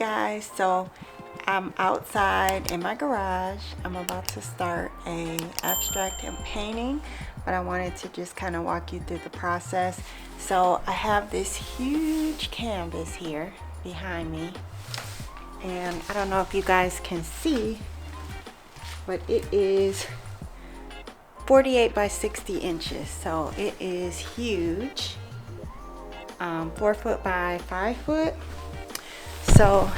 guys, so I'm outside in my garage. I'm about to start a abstract and painting, but I wanted to just kind of walk you through the process. So I have this huge canvas here behind me, and I don't know if you guys can see, but it is 48 by 60 inches, so it is huge. 4 foot by 5 foot. So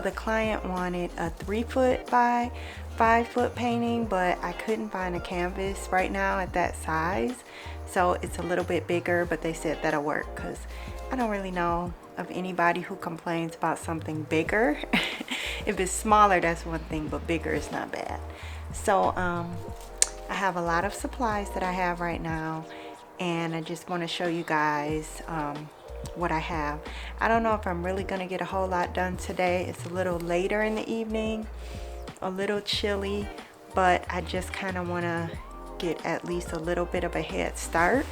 the client wanted a 3 foot by 5 foot painting, but I couldn't find a canvas right now at that size, so it's a little bit bigger, but they said that'll work because I don't really know of anybody who complains about something bigger. If it's smaller, that's one thing, but bigger is not bad. So I have a lot of supplies that I have right now, and I just want to show you guys what I have. I don't know if I'm really going to get a whole lot done today. It's a little later in the evening, a little chilly, but I just kind of want to get at least a little bit of a head start.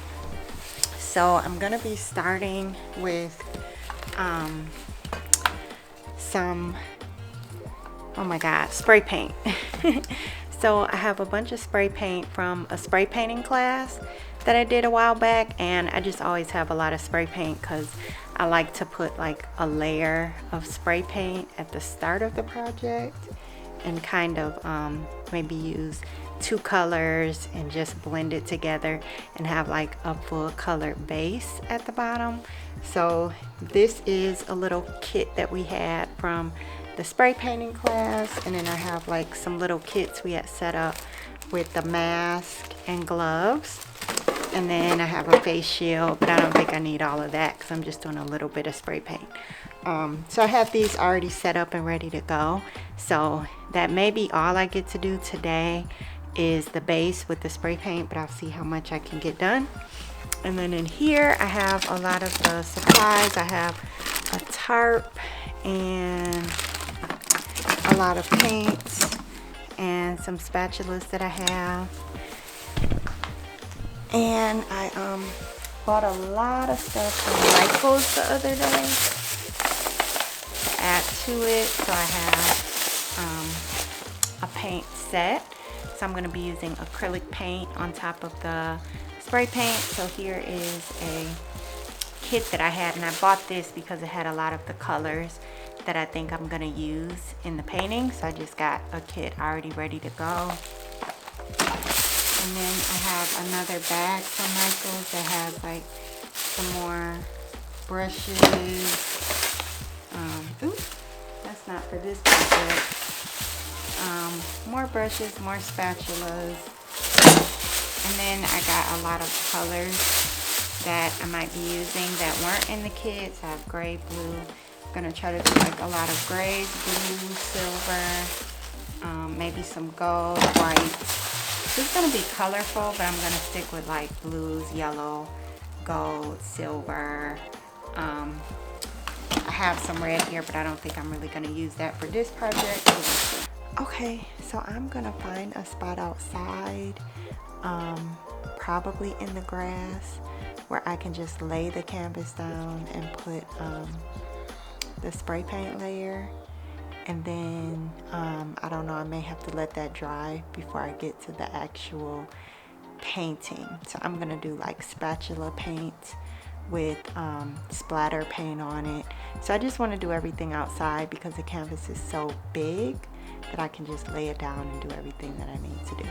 So I'm going to be starting with some, oh my god, spray paint. So I have a bunch of spray paint from a spray painting class that I did a while back, and I just always have a lot of spray paint because I like to put like a layer of spray paint at the start of the project and kind of maybe use 2 colors and just blend it together and have like a full color base at the bottom. So this is a little kit that we had from the spray painting class, and then I have like some little kits we had set up with the mask and gloves, and then I have a face shield, but I don't think I need all of that because I'm just doing a little bit of spray paint. So I have these already set up and ready to go, so that may be all I get to do today is the base with the spray paint, but I'll see how much I can get done. And then in here I have a lot of the supplies. I have a tarp and a lot of paints and some spatulas that I have, and I bought a lot of stuff from Michael's the other day to add to it. So I have a paint set, so I'm going to be using acrylic paint on top of the spray paint. So here is a kit that I had, and I bought this because it had a lot of the colors that I think I'm gonna use in the painting. So I just got a kit already ready to go. And then I have another bag from Michael's that has like some more brushes. Oops, that's not for this project. More brushes, more spatulas. And then I got a lot of colors that I might be using that weren't in the kits. I have gray, blue. I'm gonna try to do like a lot of grays, blue, silver, maybe some gold, white. It's gonna be colorful, but I'm gonna stick with like blues, yellow, gold, silver. I have some red here, but I don't think I'm really gonna use that for this project. Okay, so I'm gonna find a spot outside, probably in the grass, where I can just lay the canvas down and put the spray paint layer, and then I don't know, I may have to let that dry before I get to the actual painting. So I'm gonna do like spatula paint with splatter paint on it. So I just want to do everything outside because the canvas is so big that I can just lay it down and do everything that I need to do.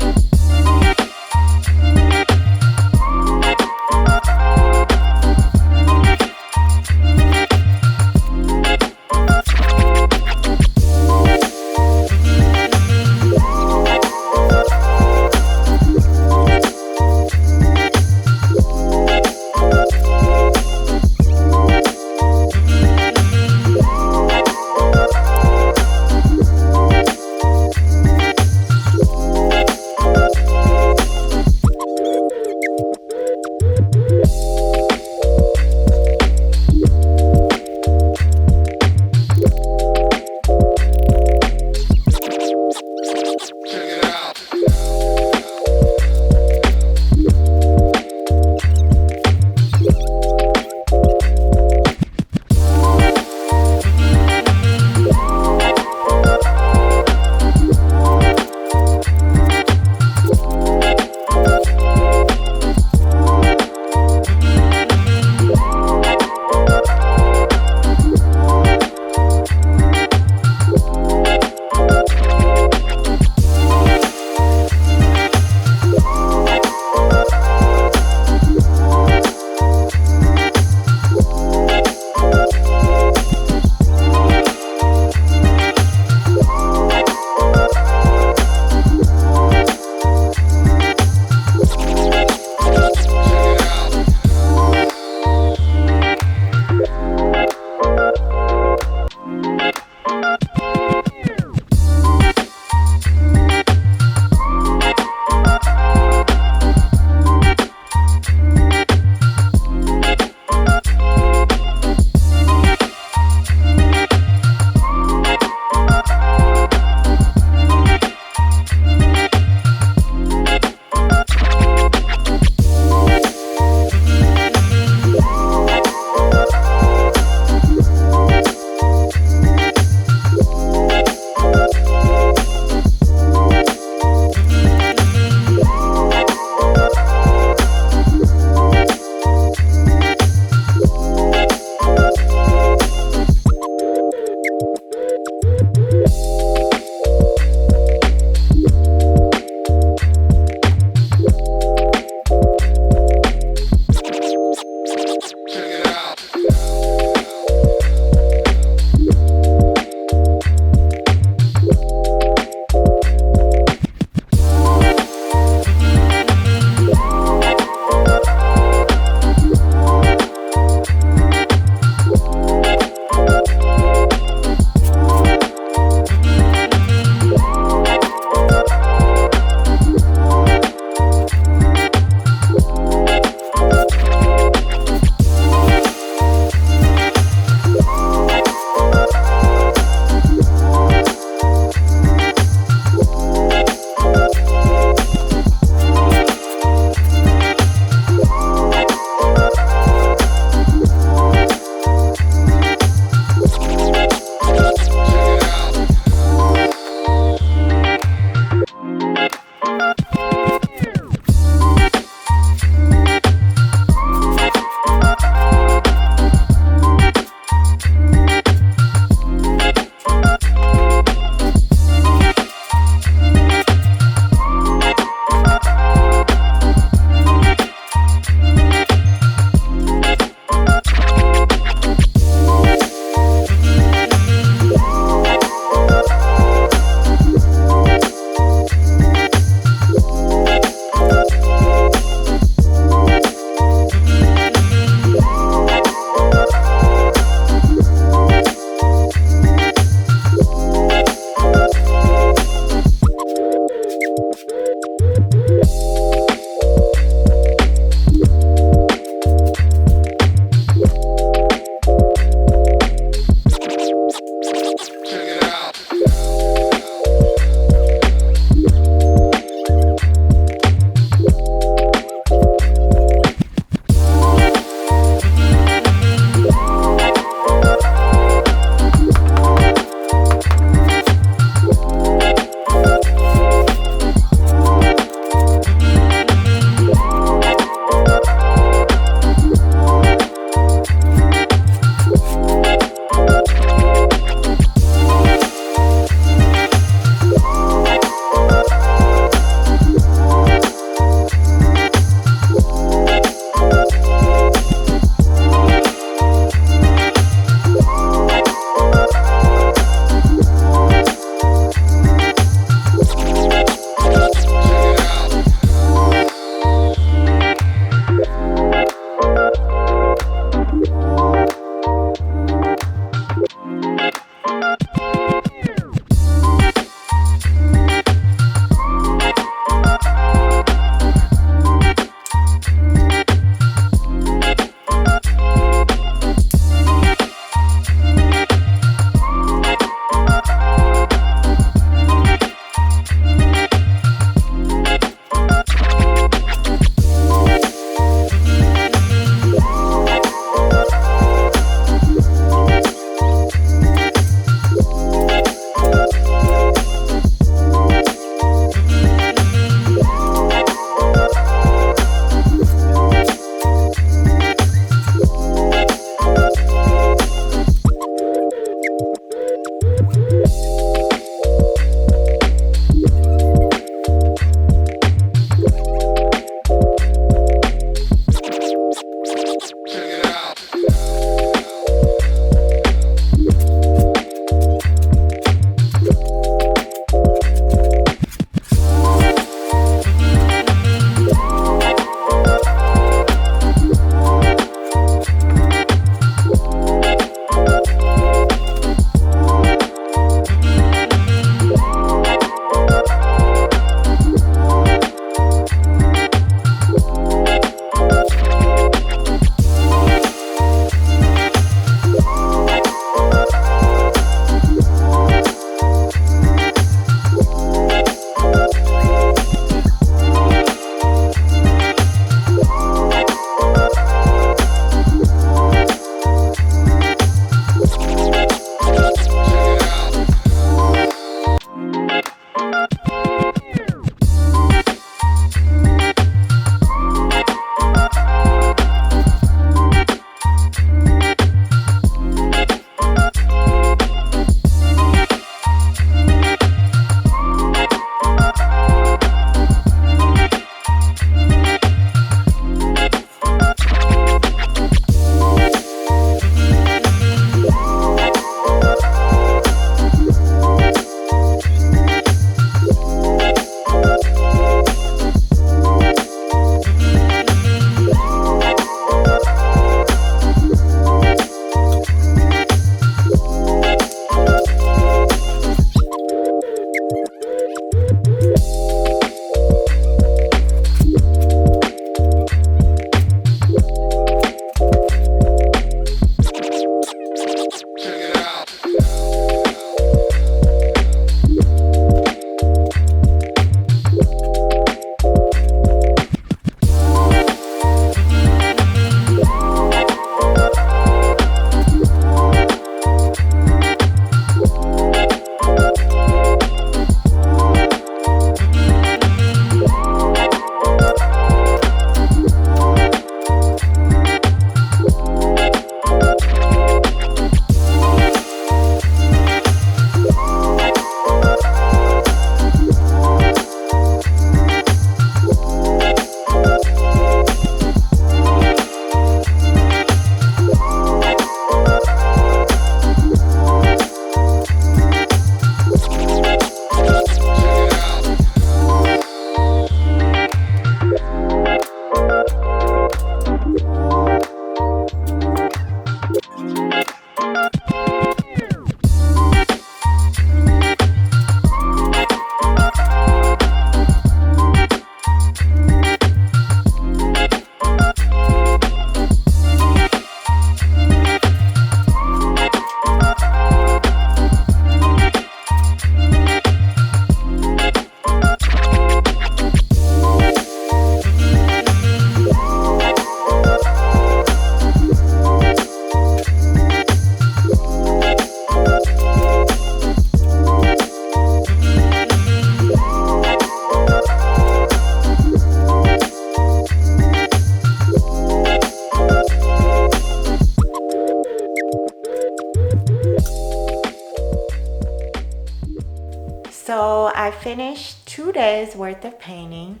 So I finished 2 days worth of painting.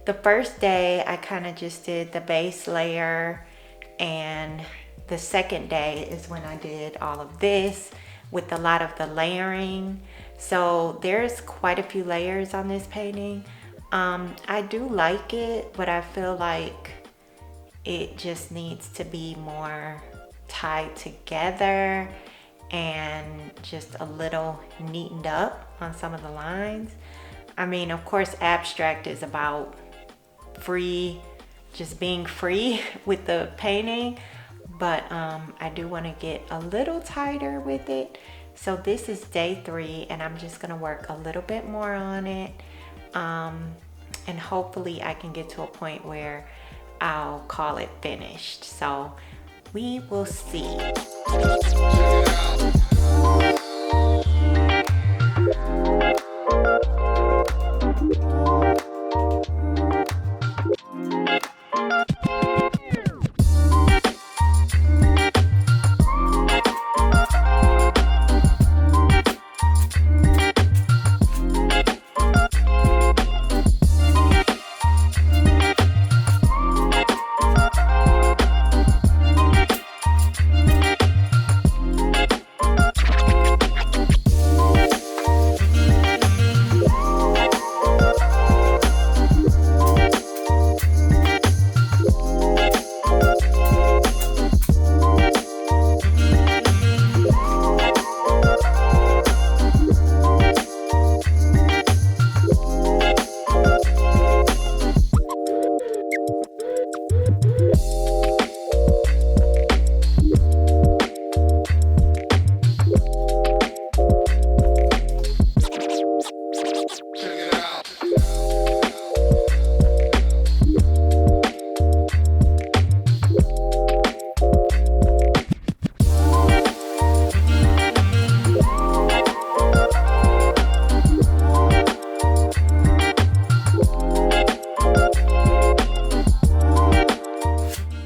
The first day I kind of just did the base layer, and the second day is when I did all of this with a lot of the layering. So there's quite a few layers on this painting. I do like it, but I feel like it just needs to be more tied together and just a little neatened up on some of the lines. I mean, of course, abstract is about free, just being free with the painting, but I do want to get a little tighter with it. So this is day 3, and I'm just gonna work a little bit more on it, and hopefully I can get to a point where I'll call it finished. So we will see.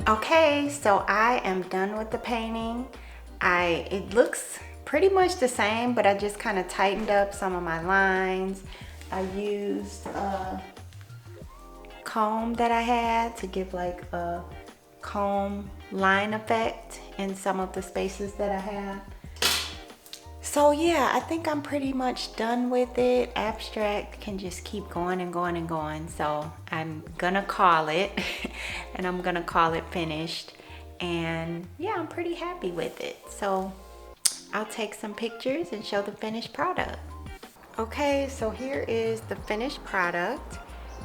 Okay, so I am done with the painting. It looks pretty much the same, but I just kind of tightened up some of my lines. I used a comb that I had to give like a comb line effect in some of the spaces that I have. So yeah, I think I'm pretty much done with it. Abstract can just keep going and going and going. So I'm gonna call it and I'm gonna call it finished. And yeah, I'm pretty happy with it. So I'll take some pictures and show the finished product. Okay, so here is the finished product,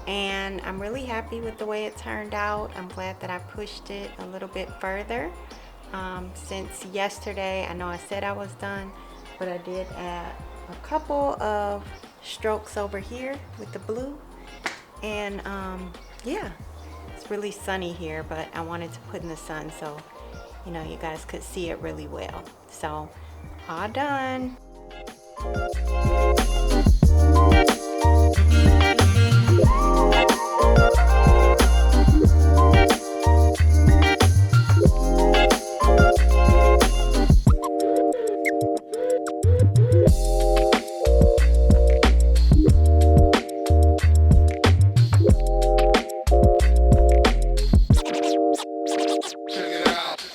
and I'm really happy with the way it turned out. I'm glad that I pushed it a little bit further. Since yesterday, I know I said I was done, but I did add a couple of strokes over here with the blue. And yeah, it's really sunny here, but I wanted to put in the sun so you guys could see it really well. So all done.